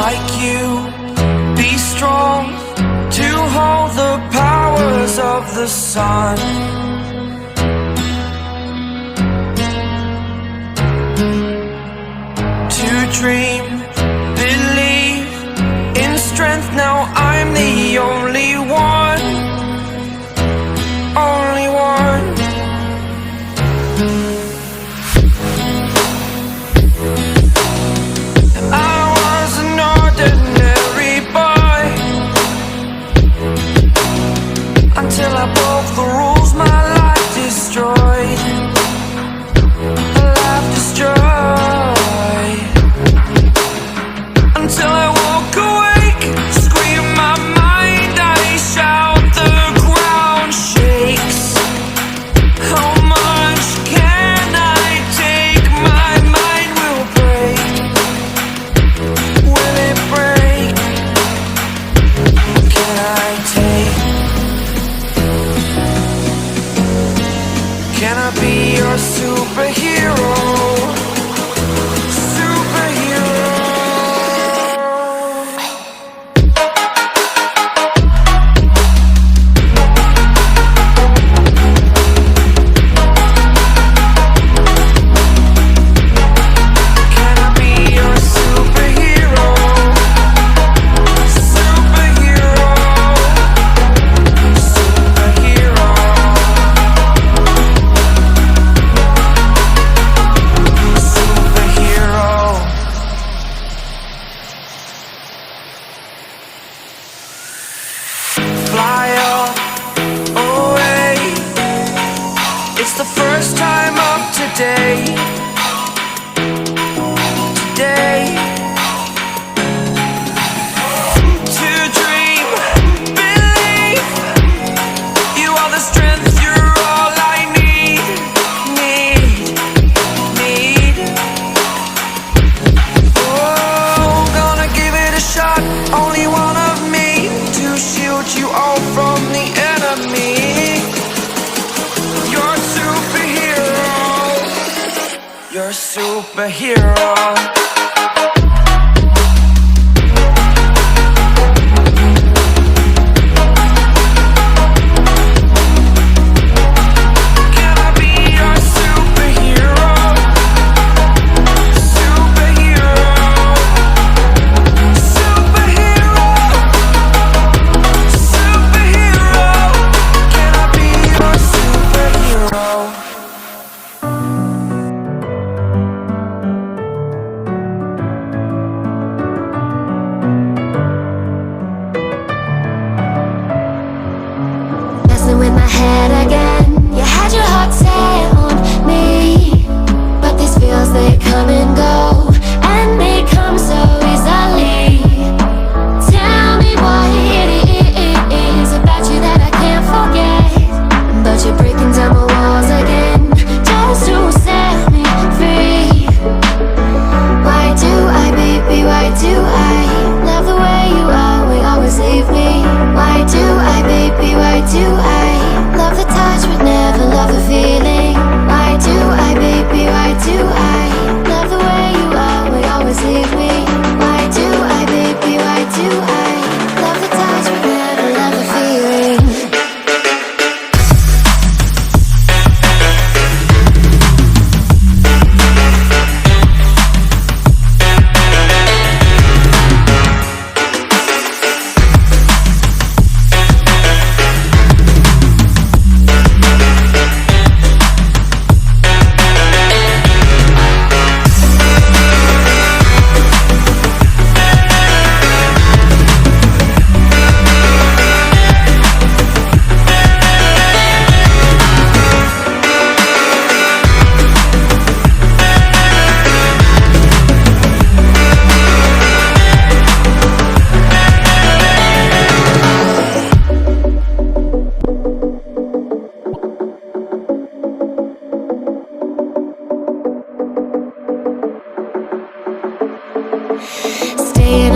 like you, be strong to hold the powers of the sun. To dream, believe in strength, now I'm the only one, only one. I was an ordinary boy until I broke the rules, my life destroyed, life destroyed. Until I woke awake, scream my mind, I shout, the ground shakes. How much can I take? My mind will break. Will it break? What can I take? Can I be your superhero? Superhero. Stay